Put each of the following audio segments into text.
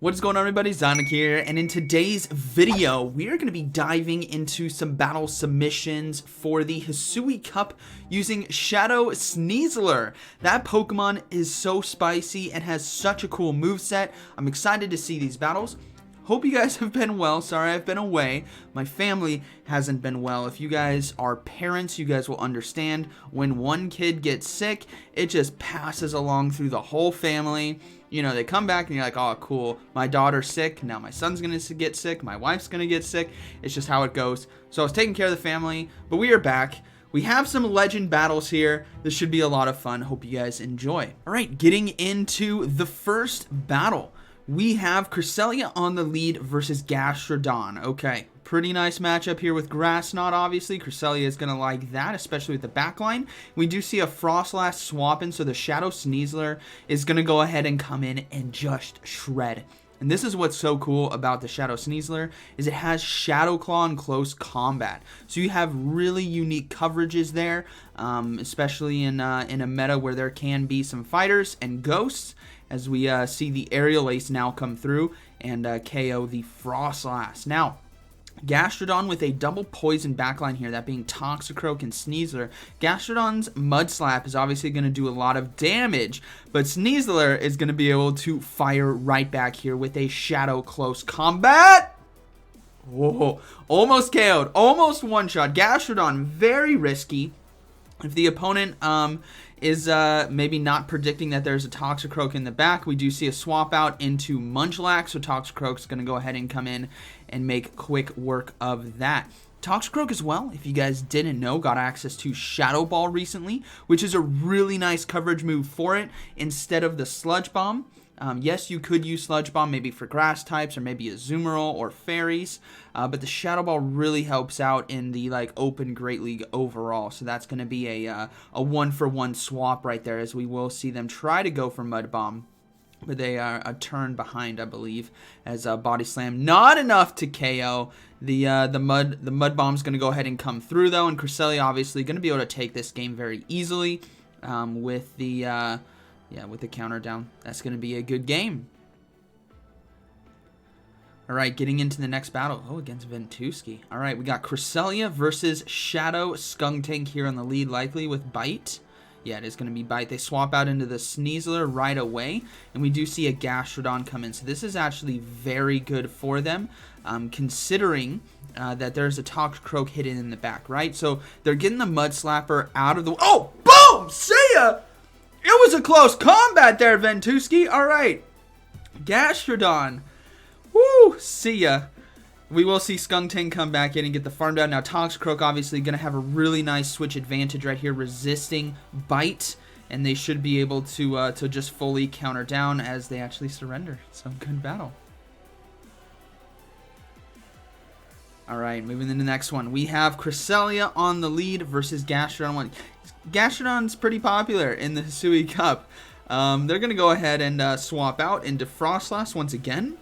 What is going on, everybody? ZyoniK here, and in today's video we are going to be diving into some battle submissions for the Hisui Cup using Shadow Sneasler. That Pokemon is so spicy and has such a cool moveset. I'm excited to see these battles. Hope you guys have been well. Sorry I've been away. My family hasn't been well. If you guys are parents, you guys will understand when one kid gets sick, it just passes along through the whole family. You know, they come back and you're like, oh, cool, my daughter's sick. Now my son's going to get sick. My wife's going to get sick. It's just how it goes. So I was taking care of the family, but we are back. We have some legend battles here. This should be a lot of fun. Hope you guys enjoy. All right, getting into the first battle. We have Cresselia on the lead versus Gastrodon. Okay, pretty nice matchup here with Grass Knot, obviously. Cresselia is going to like that, especially with the backline. We do see a Frostlass swap in, so the Shadow Sneasler is going to go ahead and come in and just shred. And this is what's so cool about the Shadow Sneasler, is it has Shadow Claw in close combat. So you have really unique coverages there, especially in a meta where there can be some fighters and ghosts, as we see the Aerial Ace now come through and KO the Frostlass. Now, Gastrodon with a double poison backline here, that being Toxicroak and Sneasler. Gastrodon's Mud Slap is obviously going to do a lot of damage, but Sneasler is going to be able to fire right back here with a Shadow Close Combat. Whoa, almost KO'd, almost one-shot. Gastrodon, very risky. If the opponent is maybe not predicting that there's a Toxicroak in the back, we do see a swap out into Munchlax, so Toxicroak's going to go ahead and come in and make quick work of that. Toxicroak as well, if you guys didn't know, got access to Shadow Ball recently, which is a really nice coverage move for it instead of the Sludge Bomb. Yes, you could use Sludge Bomb maybe for grass types or maybe Azumarill or fairies, but the Shadow Ball really helps out in the open Great League overall. So that's going to be a one-for-one swap right there, as we will see them try to go for Mud Bomb, but they are a turn behind, I believe, as Body Slam not enough to KO. The Mud Bomb's going to go ahead and come through though, and Cresselia obviously going to be able to take this game very easily with the. Yeah, with the counter down. That's going to be a good game. All right, getting into the next battle. Oh, against Ventusky. All right, we got Cresselia versus Shadow Skuntank here on the lead, likely with Bite. Yeah, it is going to be Bite. They swap out into the Sneasler right away, and we do see a Gastrodon come in. So this is actually very good for them, considering that there's a Toxicroak hidden in the back, right? So they're getting the Mud Slapper out of the... Oh, boom! See ya! It was a close combat there, Ventusky. All right. Gastrodon. Woo! See ya. We will see Skuntank come back in and get the farm down. Now, Toxicroak obviously going to have a really nice switch advantage right here, resisting Bite. And they should be able to just fully counter down as they actually surrender. So, good battle. All right, moving to the next one. We have Cresselia on the lead versus Gastrodon. Gastrodon's pretty popular in the Hisui Cup. They're going to go ahead and swap out into Frostlass once again.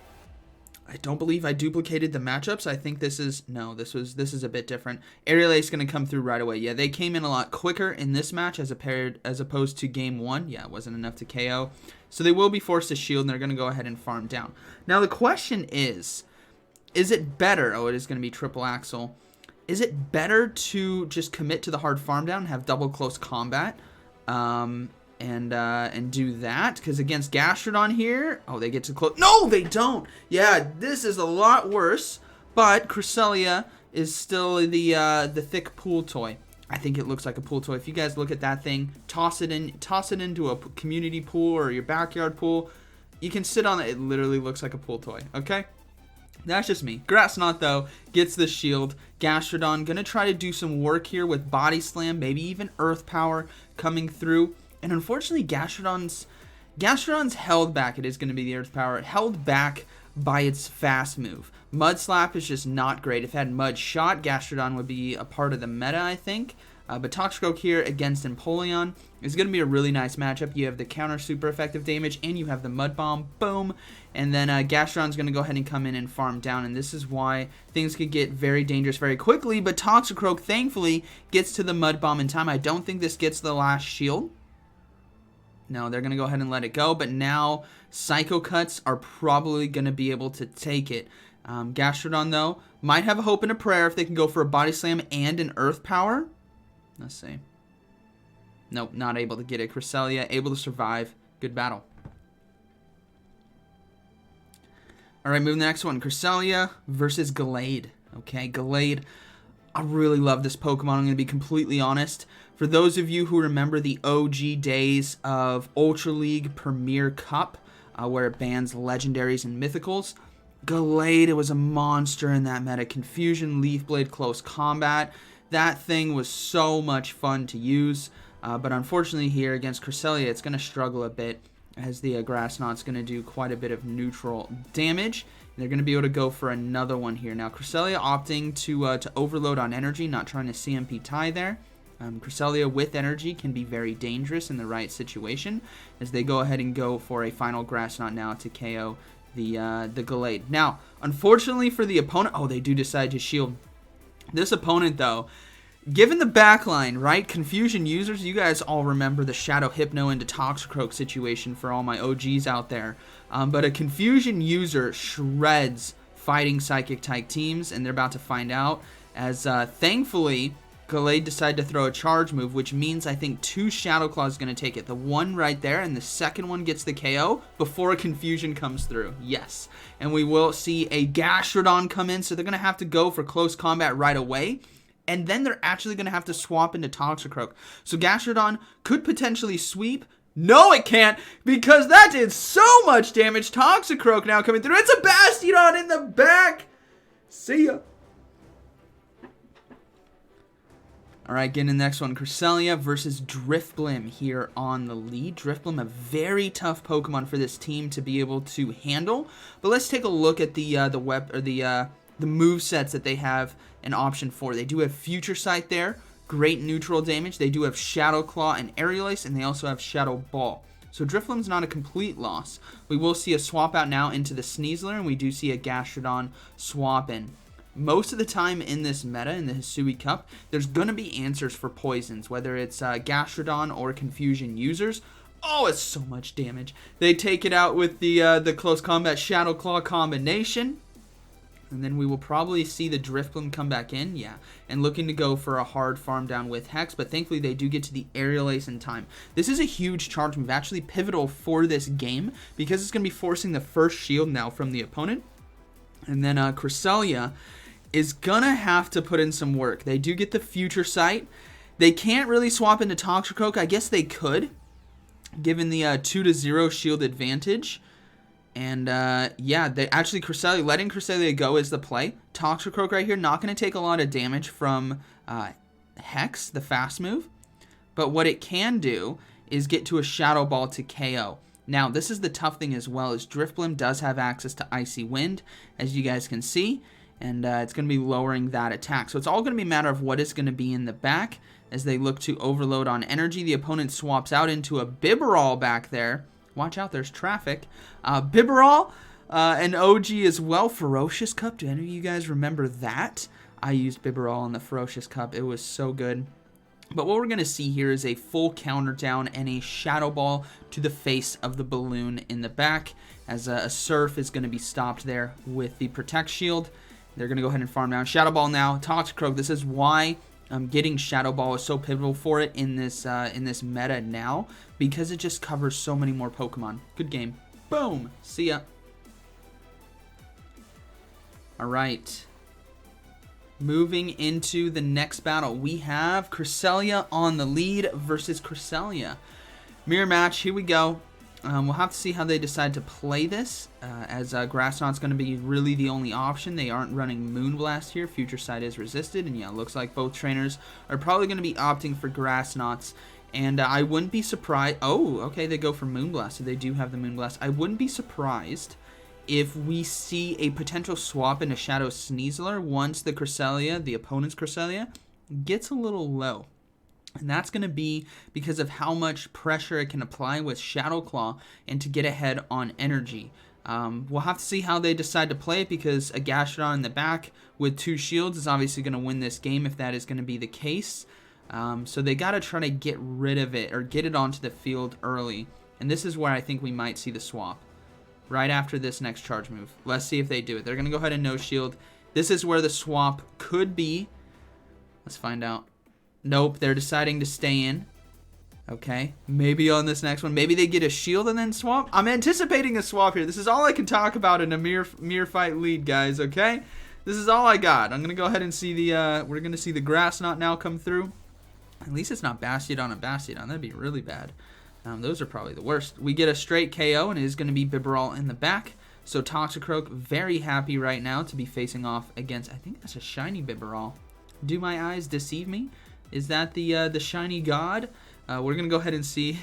I don't believe I duplicated the matchups. I think this is... No, this is a bit different. Aerial Ace going to come through right away. Yeah, they came in a lot quicker in this match as opposed to game one. Yeah, it wasn't enough to KO. So they will be forced to shield, and they're going to go ahead and farm down. Now, the question is it better... Oh, it is going to be triple axle. Is it better to just commit to the hard farm down, have double close combat, and do that? Because against Gastrodon here, oh, they get to close. No, they don't. Yeah, this is a lot worse. But Cresselia is still the thick pool toy. I think it looks like a pool toy. If you guys look at that thing, toss it into a community pool or your backyard pool. You can sit on it. It literally looks like a pool toy. Okay. That's just me. Grass Knot, though, gets the shield. Gastrodon going to try to do some work here with Body Slam, maybe even Earth Power coming through. And unfortunately, Gastrodon's held back. It is going to be the Earth Power. Held back by its fast move. Mud Slap is just not great. If it had Mud Shot, Gastrodon would be a part of the meta, I think. But Toxicroak here against Empoleon is going to be a really nice matchup. You have the counter super effective damage, and you have the Mud Bomb. Boom. And then Gastrodon's going to go ahead and come in and farm down. And this is why things could get very dangerous very quickly. But Toxicroak, thankfully, gets to the Mud Bomb in time. I don't think this gets the last shield. No, they're going to go ahead and let it go, but now Psycho Cuts are probably going to be able to take it. Gastrodon, though, might have a hope and a prayer if they can go for a Body Slam and an Earth Power. Let's see. Nope, not able to get it. Cresselia able to survive. Good battle. All right, moving to the next one. Cresselia versus Gallade. Okay, Gallade. I really love this Pokemon. I'm going to be completely honest. For those of you who remember the OG days of Ultra League Premier Cup, where it bans legendaries and mythicals, Gallade, it was a monster in that meta. Confusion, Leaf Blade, Close Combat. That thing was so much fun to use. But unfortunately here against Cresselia, it's going to struggle a bit as the Grass Knot's going to do quite a bit of neutral damage. And they're going to be able to go for another one here. Now, Cresselia opting to overload on energy, not trying to CMP tie there. Cresselia with energy can be very dangerous in the right situation as they go ahead and go for a final Grass Knot now to KO the Gallade. Now, unfortunately for the opponent, oh, they do decide to shield. This opponent, though, given the backline, right, Confusion users, you guys all remember the Shadow Hypno into Toxicroak situation for all my OGs out there. But a Confusion user shreds fighting Psychic-type teams, and they're about to find out as, thankfully, Gallade decided to throw a charge move, which means I think 2 Shadow Claws is going to take it. The one right there, and the second one gets the KO before a Confusion comes through. Yes. And we will see a Gastrodon come in, so they're going to have to go for close combat right away. And then they're actually going to have to swap into Toxicroak. So Gastrodon could potentially sweep. No, it can't, because that did so much damage. Toxicroak now coming through. It's a Bastiodon in the back. See ya. All right, getting the next one. Cresselia versus Drifblim here on the lead. Drifblim, a very tough Pokemon for this team to be able to handle. But let's take a look at the move sets that they have an option for. They do have Future Sight there, great neutral damage. They do have Shadow Claw and Aerial Ace, and they also have Shadow Ball. So Drifblim's not a complete loss. We will see a swap out now into the Sneasler, and we do see a Gastrodon swap in. Most of the time in this meta, in the Hisui Cup, there's going to be answers for poisons, whether it's Gastrodon or Confusion users. Oh, it's so much damage. They take it out with the close combat Shadow Claw combination. And then we will probably see the Drifblim come back in, yeah, and looking to go for a hard farm down with Hex, but thankfully they do get to the Aerial Ace in time. This is a huge charge move, actually pivotal for this game, because it's going to be forcing the first shield now from the opponent. And then Cresselia is going to have to put in some work. They do get the Future Sight. They can't really swap into Toxicroak. I guess they could, given the 2-0 shield advantage. And, yeah, they actually, letting Cresselia go is the play. Toxicroak right here, not going to take a lot of damage from Hex, the fast move. But what it can do is get to a Shadow Ball to KO. Now, this is the tough thing as well, is Drifblim does have access to Icy Wind, as you guys can see. And it's going to be lowering that attack. So it's all going to be a matter of what is going to be in the back as they look to overload on energy. The opponent swaps out into a Bibarel back there. Watch out, there's traffic. Bibarel, an OG as well. Ferocious Cup, do any of you guys remember that? I used Bibarel in the Ferocious Cup. It was so good. But what we're going to see here is a full counter down and a Shadow Ball to the face of the balloon in the back, as a Surf is going to be stopped there with the Protect Shield. They're going to go ahead and farm down. Shadow Ball now. Toxicroak. This is why getting Shadow Ball is so pivotal for it in this meta now, because it just covers so many more Pokemon. Good game. Boom. See ya. All right. Moving into the next battle, we have Cresselia on the lead versus Cresselia. Mirror match. Here we go. We'll have to see how they decide to play this, as Grass Knot's going to be really the only option. They aren't running Moonblast here. Future Sight is resisted, and yeah, it looks like both trainers are probably going to be opting for Grass Knots. And I wouldn't be surprised. Oh, okay, they go for Moonblast, so they do have the Moonblast. I wouldn't be surprised if we see a potential swap into Shadow Sneasler once the Cresselia, the opponent's Cresselia, gets a little low. And that's going to be because of how much pressure it can apply with Shadow Claw and to get ahead on energy. We'll have to see how they decide to play it, because a Gastrodon in the back with 2 shields is obviously going to win this game if that is going to be the case. So they got to try to get rid of it or get it onto the field early. And this is where I think we might see the swap. Right after this next charge move. Let's see if they do it. They're going to go ahead and no shield. This is where the swap could be. Let's find out. Nope, they're deciding to stay in. Okay, maybe on this next one. Maybe they get a shield and then swap. I'm anticipating a swap here. This is all I can talk about in a mere fight lead, guys, okay? This is all I got. I'm going to go ahead and see the, we're going to see the Grass Knot now come through. At least it's not Bastiodon and Bastiodon. That'd be really bad. Those are probably the worst. We get a straight KO, and it is going to be Bibarel in the back. So Toxicroak very happy right now to be facing off against, I think that's a shiny Bibarel. Do my eyes deceive me? Is that the shiny god? We're going to go ahead and see.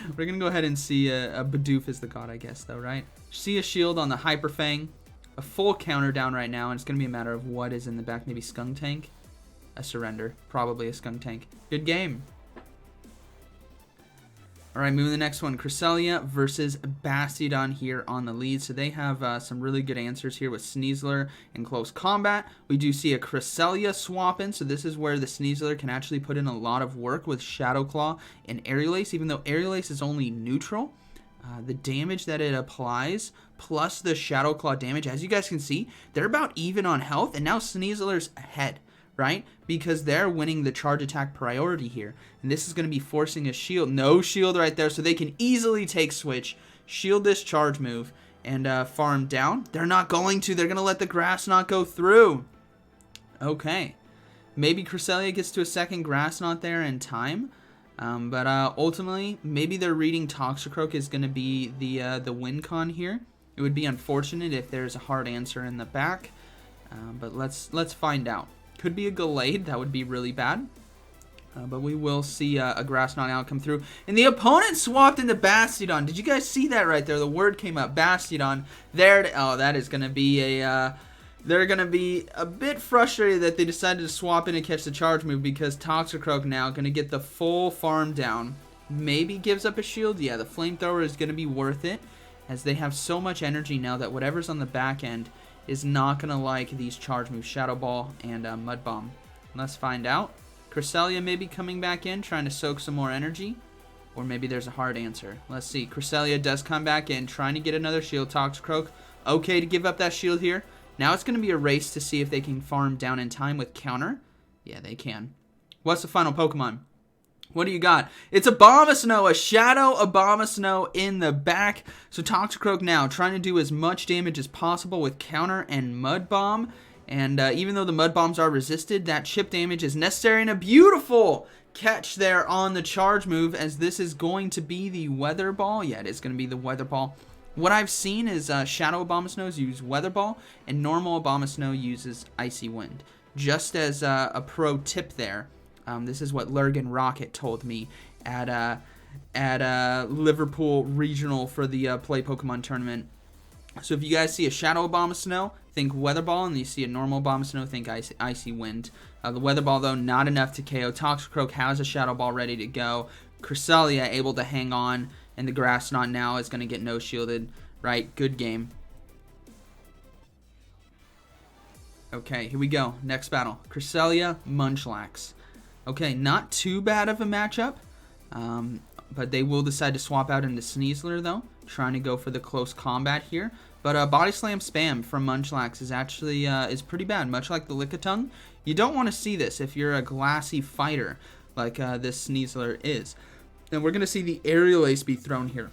We're going to go ahead and see a Bidoof is the god, I guess, though, right? See a shield on the Hyper Fang. A full counter down right now, and it's going to be a matter of what is in the back. Maybe Skuntank? A Surrender. Probably a Skuntank. Good game. Alright, moving to the next one. Cresselia versus Bastiodon here on the lead. So they have some really good answers here with Sneasler in close combat. We do see a Cresselia swap in. So this is where the Sneasler can actually put in a lot of work with Shadow Claw and Aerial Ace. Even though Aerial Ace is only neutral, the damage that it applies plus the Shadow Claw damage, as you guys can see, they're about even on health. And now Sneasler's ahead, right? Because they're winning the charge attack priority here. And this is going to be forcing a shield. No shield right there, so they can easily take switch, shield this charge move, and farm down. They're not going to. They're going to let the Grass Knot go through. Okay. Maybe Cresselia gets to a second Grass Knot there in time. But ultimately, maybe they're reading Toxicroak is going to be the win con here. It would be unfortunate if there's a hard answer in the back. But let's find out. Could be a Gallade. That would be really bad. But we will see a Grass Knot out come through. And the opponent swapped into Bastiodon. Did you guys see that right there? The word came up. Bastiodon. There. Oh, that is going to be a... they're going to be a bit frustrated that they decided to swap in and catch the charge move, because Toxicroak now going to get the full farm down. Maybe gives up a shield. Yeah, the Flamethrower is going to be worth it, as they have so much energy now that whatever's on the back end is not going to like these charge moves, Shadow Ball and Mud Bomb. Let's find out. Cresselia maybe coming back in, trying to soak some more energy. Or maybe there's a hard answer. Let's see. Cresselia does come back in, trying to get another shield. Toxicroak, okay to give up that shield here. Now it's going to be a race to see if they can farm down in time with counter. Yeah, they can. What's the final Pokemon? What do you got? It's Abomasnow, a Shadow Abomasnow in the back. So Toxicroak now trying to do as much damage as possible with counter and Mud Bomb. And even though the Mud Bombs are resisted, that chip damage is necessary, and a beautiful catch there on the charge move, as this is going to be the Weather Ball. Yeah, it is going to be the Weather Ball. What I've seen is Shadow Abomasnows use Weather Ball, and normal Abomasnow uses Icy Wind. Just as a pro tip there, this is what Lurgan Rocket told me at Liverpool Regional for the Play Pokemon Tournament. So if you guys see a Shadow Abomasnow, think Weather Ball, and you see a normal Abomasnow, think Icy Wind. The Weather Ball, though, not enough to KO. Toxicroak has a Shadow Ball ready to go. Cresselia able to hang on, and the Grass Knot now is going to get no shielded. Right, good game. Okay, here we go. Next battle. Cresselia, Munchlax. Okay, not too bad of a matchup. But they will decide to swap out into Sneasler, though. Trying to go for the close combat here. But Body Slam spam from Munchlax is actually is pretty bad. Much like the Lickitung. You don't want to see this if you're a glassy fighter like this Sneasler is. And we're going to see the Aerial Ace be thrown here.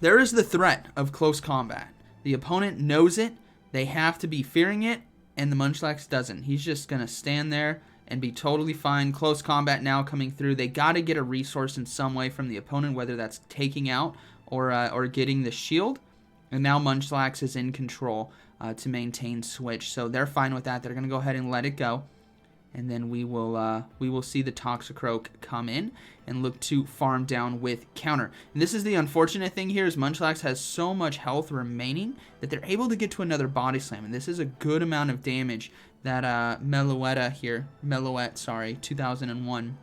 There is the threat of close combat. The opponent knows it. They have to be fearing it. And the Munchlax doesn't. He's just going to stand there and be totally fine. Close combat now coming through. They got to get a resource in some way from the opponent, whether that's taking out or getting the shield. And now Munchlax is in control to maintain switch. So they're fine with that. They're going to go ahead and let it go. And then we will see the Toxicroak come in and look to farm down with counter. And this is the unfortunate thing here, is Munchlax has so much health remaining that they're able to get to another Body Slam. And this is a good amount of damage that Meloette, sorry, 2001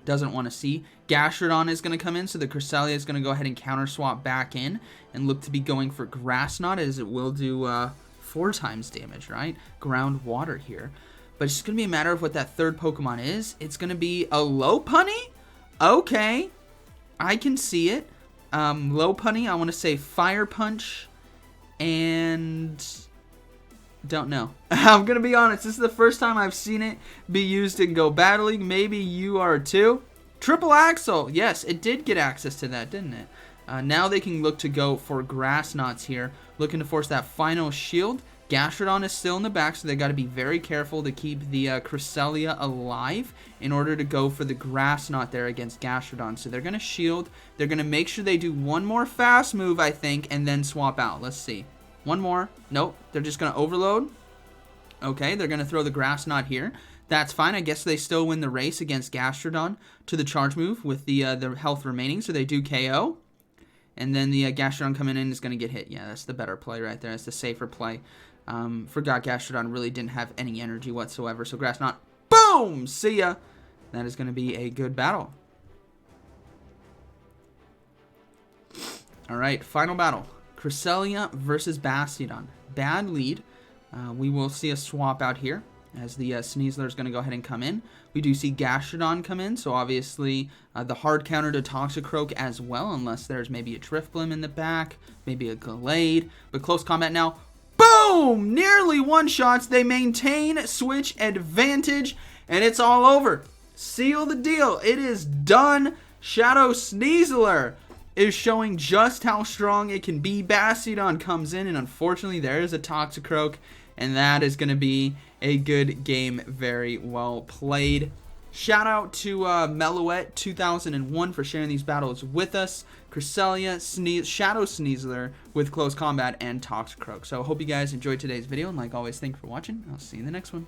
doesn't want to see. Gastrodon is going to come in, so the Cresselia is going to go ahead and counter swap back in and look to be going for Grass Knot, as it will do 4 times damage, right? Ground Water here. But it's just going to be a matter of what that third Pokemon is. It's going to be a Lopunny? Okay. I can see it. Lopunny, I want to say Fire Punch, and don't know. I'm going to be honest, this is the first time I've seen it be used in Go Battle League. Maybe you are too. Triple Axle, yes, it did get access to that, didn't it? Now they can look to go for Grass Knots here, looking to force that final shield. Gastrodon is still in the back, so they got to be very careful to keep the Cresselia alive in order to go for the Grass Knot there against Gastrodon. So they're going to shield. They're going to make sure they do one more fast move, I think, and then swap out. Let's see. One more. Nope. They're just going to overload. Okay, they're going to throw the Grass Knot here. That's fine. I guess they still win the race against Gastrodon to the charge move with the health remaining, so they do KO. And then the Gastrodon coming in is going to get hit. Yeah, that's the better play right there. That's the safer play. Forgot Gastrodon really didn't have any energy whatsoever. So Grass Knot, boom! See ya! That is going to be a good battle. Alright, final battle. Cresselia versus Bastiodon. Bad lead. We will see a swap out here as the Sneasler is going to go ahead and come in. We do see Gastrodon come in, so obviously the hard counter to Toxicroak as well, unless there's maybe a Drifblim in the back, maybe a Gallade. But close combat now. Boom! Nearly one-shots. They maintain switch advantage, and it's all over. Seal the deal. It is done. Shadow Sneasler is showing just how strong it can be. Bastiodon comes in, and unfortunately there is a Toxicroak, and that is going to be a good game. Very well played. Shout out to Melouette 2001 for sharing these battles with us. Cresselia, Shadow Sneasler with Close Combat, and Toxicroak. So I hope you guys enjoyed today's video, and like always, thank you for watching. I'll see you in the next one.